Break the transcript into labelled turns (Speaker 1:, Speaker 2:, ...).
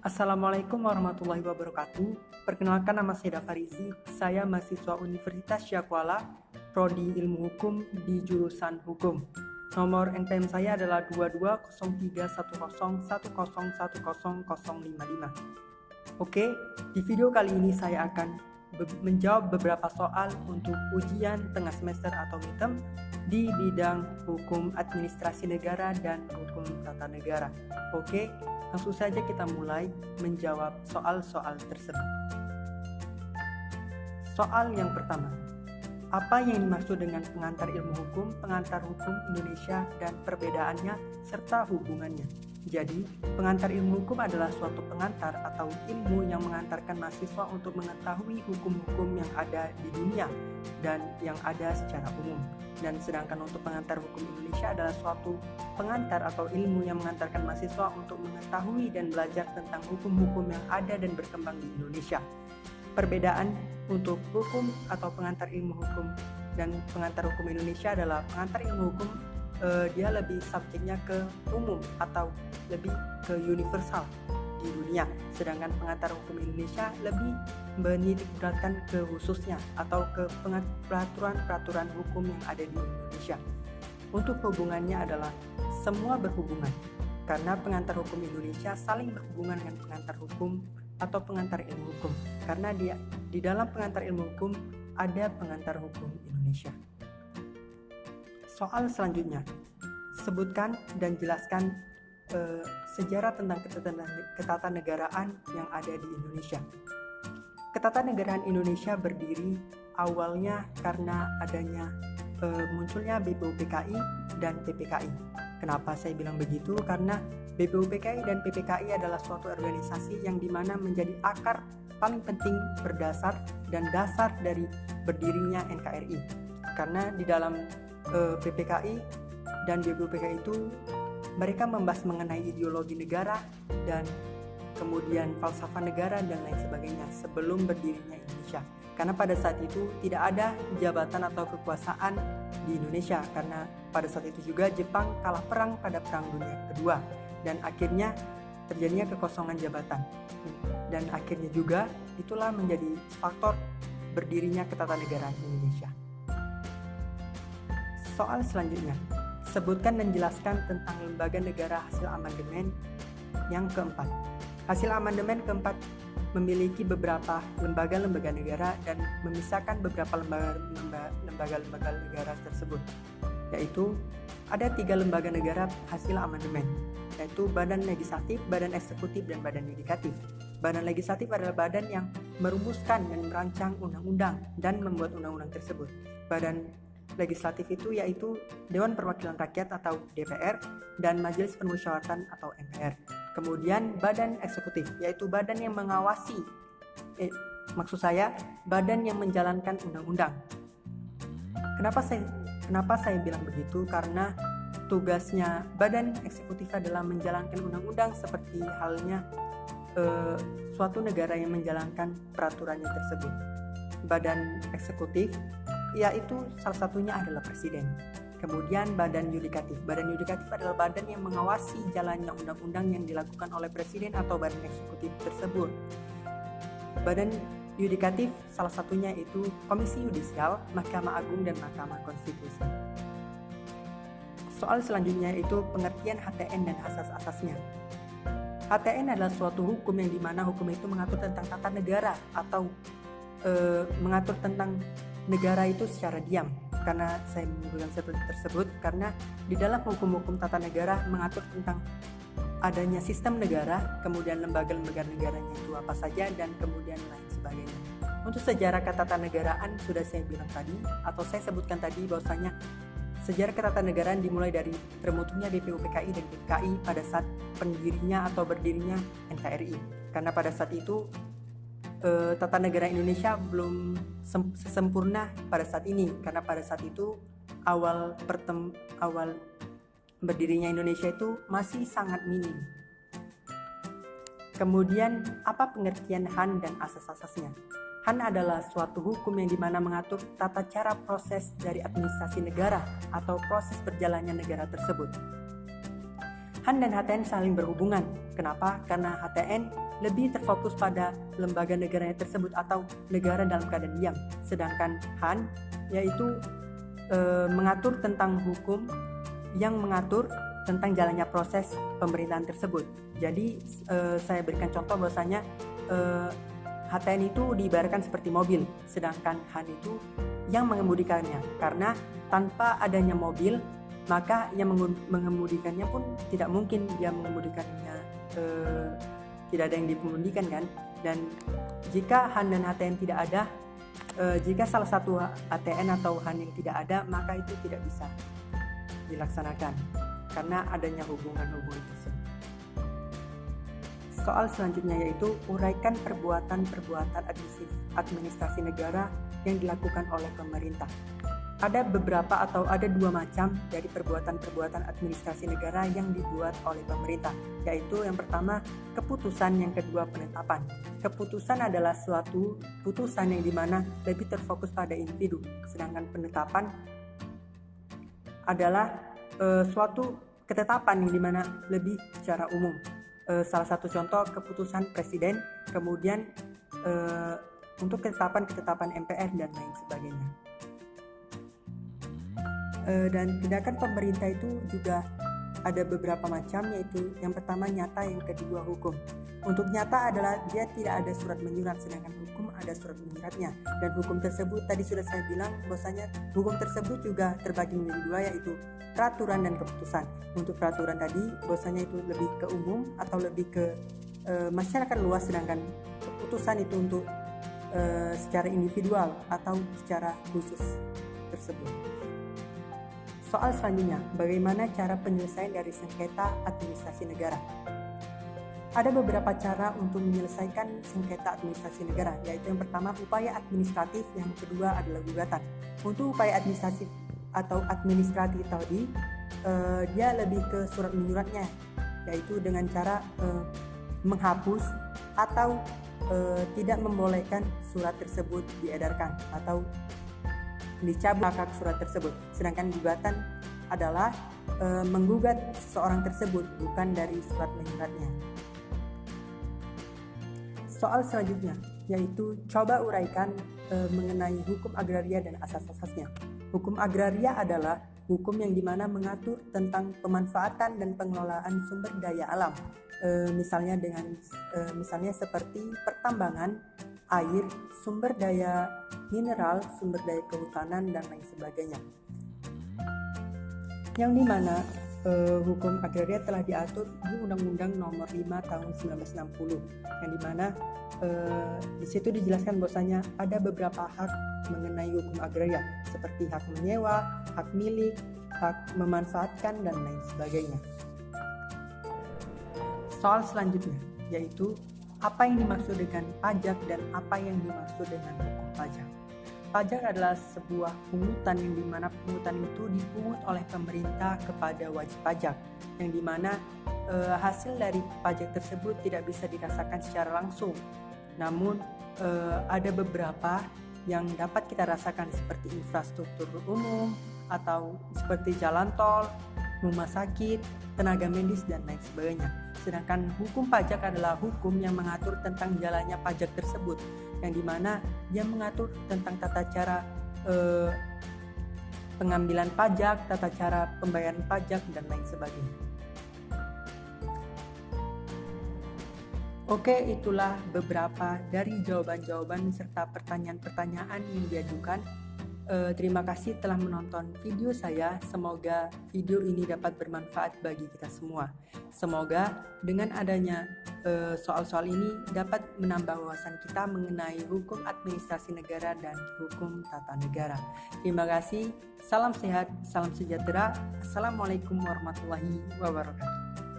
Speaker 1: Assalamualaikum warahmatullahi wabarakatuh. Perkenalkan, nama saya Dafarizi. Saya mahasiswa Universitas Syakuala, Prodi Ilmu Hukum di jurusan Hukum. Nomor NPM saya adalah 22031010101055. Oke, di video kali ini saya akan menjawab beberapa soal untuk ujian tengah semester atau midterm di bidang hukum administrasi negara dan hukum tata negara. Oke, langsung saja kita mulai menjawab soal-soal tersebut. Soal yang pertama, apa yang dimaksud dengan pengantar ilmu hukum, pengantar hukum Indonesia, dan perbedaannya serta hubungannya? Jadi, pengantar ilmu hukum adalah suatu pengantar atau ilmu yang mengantarkan mahasiswa untuk mengetahui hukum-hukum yang ada di dunia dan yang ada secara umum. Dan sedangkan untuk pengantar hukum Indonesia adalah suatu pengantar atau ilmu yang mengantarkan mahasiswa untuk mengetahui dan belajar tentang hukum-hukum yang ada dan berkembang di Indonesia. Perbedaan untuk hukum atau pengantar ilmu hukum dan pengantar hukum Indonesia adalah pengantar ilmu hukum dia lebih subjeknya ke umum atau lebih ke universal di dunia, sedangkan pengantar hukum Indonesia lebih menitikberatkan ke khususnya atau ke peraturan-peraturan hukum yang ada di Indonesia. Untuk hubungannya adalah semua berhubungan, karena pengantar hukum Indonesia saling berhubungan dengan pengantar hukum atau pengantar ilmu hukum, karena di dalam pengantar ilmu hukum ada pengantar hukum Indonesia. Soal selanjutnya, sebutkan dan jelaskan sejarah tentang ketatanegaraan yang ada di Indonesia. Ketatanegaraan Indonesia berdiri awalnya karena adanya munculnya BPUPKI dan PPKI. Kenapa saya bilang begitu? Karena BPUPKI dan PPKI adalah suatu organisasi yang dimana menjadi akar paling penting berdasar dan dasar dari berdirinya NKRI. Karena di dalam PPKI dan BPUPKI itu mereka membahas mengenai ideologi negara dan kemudian falsafah negara dan lain sebagainya sebelum berdirinya Indonesia. Karena pada saat itu tidak ada jabatan atau kekuasaan di Indonesia, karena pada saat itu juga Jepang kalah perang pada Perang Dunia Kedua dan akhirnya terjadinya kekosongan jabatan. Dan akhirnya juga itulah menjadi faktor berdirinya ketatanegaraan Indonesia. Soal selanjutnya, sebutkan dan jelaskan tentang lembaga negara hasil amandemen yang keempat. Hasil amandemen keempat memiliki beberapa lembaga-lembaga negara dan memisahkan beberapa lembaga-lembaga negara tersebut, yaitu ada 3 lembaga negara hasil amandemen, yaitu Badan Legislatif, Badan Eksekutif, dan Badan Yudikatif. Badan Legislatif adalah badan yang merumuskan dan merancang undang-undang dan membuat undang-undang tersebut. Badan Legislatif itu yaitu Dewan Perwakilan Rakyat atau DPR dan Majelis Permusyawaratan atau MPR. Kemudian Badan Eksekutif yaitu badan yang mengawasi, badan yang menjalankan undang-undang. Kenapa saya bilang begitu? Karena tugasnya Badan Eksekutif adalah menjalankan undang-undang seperti halnya suatu negara yang menjalankan peraturannya tersebut. Badan Eksekutif yaitu salah satunya adalah Presiden. Kemudian Badan Yudikatif. Badan Yudikatif adalah badan yang mengawasi jalannya undang-undang yang dilakukan oleh Presiden atau Badan Eksekutif tersebut. Badan Yudikatif salah satunya itu Komisi Yudisial, Mahkamah Agung, dan Mahkamah Konstitusi. Soal selanjutnya itu pengertian HTN dan asas-asasnya. HTN adalah suatu hukum yang dimana hukum itu mengatur tentang tata negara atau mengatur tentang negara itu secara diam. Karena saya menggunakan seperti tersebut karena di dalam hukum-hukum tata negara mengatur tentang adanya sistem negara, kemudian lembaga-lembaga negaranya itu apa saja, dan kemudian lain sebagainya. Untuk sejarah ketatanegaraan sudah saya bilang tadi atau saya sebutkan tadi bahwasanya sejarah ketatanegaraan dimulai dari terbentuknya BPUPKI dan PPKI pada saat pendirinya atau berdirinya NKRI. Karena pada saat itu tata negara Indonesia belum sempurna pada saat ini, karena pada saat itu awal berdirinya Indonesia itu masih sangat minim. Kemudian apa pengertian HAN dan asas-asasnya? HAN adalah suatu hukum yang dimana mengatur tata cara proses dari administrasi negara atau proses berjalannya negara tersebut. Han dan HTN saling berhubungan. Kenapa? Karena HTN lebih terfokus pada lembaga negaranya tersebut atau negara dalam keadaan diam. Sedangkan Han yaitu mengatur tentang hukum yang mengatur tentang jalannya proses pemerintahan tersebut. Jadi saya berikan contoh bahwasanya HTN itu diibaratkan seperti mobil, sedangkan Han itu yang mengemudikannya. Karena tanpa adanya mobil, maka yang mengemudikannya pun tidak mungkin dia mengemudikannya, tidak ada yang dikemudikan kan. Dan jika Han dan HTN tidak ada, jika salah satu HTN atau Han yang tidak ada, maka itu tidak bisa dilaksanakan karena adanya hubungan-hubungan tersebut. Soal selanjutnya yaitu uraikan perbuatan-perbuatan administrasi negara yang dilakukan oleh pemerintah. Ada beberapa atau ada dua macam dari perbuatan-perbuatan administrasi negara yang dibuat oleh pemerintah, yaitu yang pertama keputusan, yang kedua penetapan. Keputusan adalah suatu putusan yang dimana lebih terfokus pada individu, sedangkan penetapan adalah suatu ketetapan yang dimana lebih secara umum. Salah satu contoh keputusan presiden, kemudian untuk ketetapan MPR dan lain sebagainya. Dan tindakan pemerintah itu juga ada beberapa macam, yaitu yang pertama nyata, yang kedua hukum. Untuk nyata adalah dia tidak ada surat menyurat, sedangkan hukum ada surat menyuratnya. Dan hukum tersebut tadi sudah saya bilang bahwasanya hukum tersebut juga terbagi menjadi dua, yaitu peraturan dan keputusan. Untuk peraturan tadi bahwasanya itu lebih ke umum atau lebih ke masyarakat luas, sedangkan keputusan itu untuk secara individual atau secara khusus tersebut. Soal selanjutnya, bagaimana cara penyelesaian dari sengketa administrasi negara? Ada beberapa cara untuk menyelesaikan sengketa administrasi negara, yaitu yang pertama upaya administratif, yang kedua adalah gugatan. Untuk upaya administratif atau administratif tadi, dia lebih ke surat menyuratnya, yaitu dengan cara menghapus atau tidak membolehkan surat tersebut diedarkan atau dicabut surat tersebut. Sedangkan gugatan adalah menggugat seseorang tersebut, bukan dari surat menyuratnya. Soal selanjutnya yaitu coba uraikan mengenai hukum agraria dan asas-asasnya. Hukum agraria adalah hukum yang dimana mengatur tentang pemanfaatan dan pengelolaan sumber daya alam, misalnya seperti pertambangan, air, sumber daya mineral, sumber daya kehutanan, dan lain sebagainya. Yang dimana hukum agraria telah diatur di Undang-Undang Nomor 5 Tahun 1960, yang dimana di situ dijelaskan bahwasanya ada beberapa hak mengenai hukum agraria, seperti hak menyewa, hak milik, hak memanfaatkan, dan lain sebagainya. Soal selanjutnya yaitu apa yang dimaksud dengan pajak dan apa yang dimaksud dengan hukum pajak. Pajak adalah sebuah pungutan yang dimana pungutan itu dipungut oleh pemerintah kepada wajib pajak, yang dimana hasil dari pajak tersebut tidak bisa dirasakan secara langsung. Namun ada beberapa yang dapat kita rasakan seperti infrastruktur umum atau seperti jalan tol, rumah sakit, tenaga medis, dan lain sebagainya. Sedangkan hukum pajak adalah hukum yang mengatur tentang jalannya pajak tersebut, yang dimana dia mengatur tentang tata cara pengambilan pajak, tata cara pembayaran pajak, dan lain sebagainya. Oke, itulah beberapa dari jawaban-jawaban serta pertanyaan-pertanyaan yang diajukan. Terima kasih telah menonton video saya. Semoga video ini dapat bermanfaat bagi kita semua. Semoga dengan adanya soal-soal ini dapat menambah wawasan kita mengenai hukum administrasi negara dan hukum tata negara. Terima kasih. Salam sehat, salam sejahtera. Assalamualaikum warahmatullahi wabarakatuh.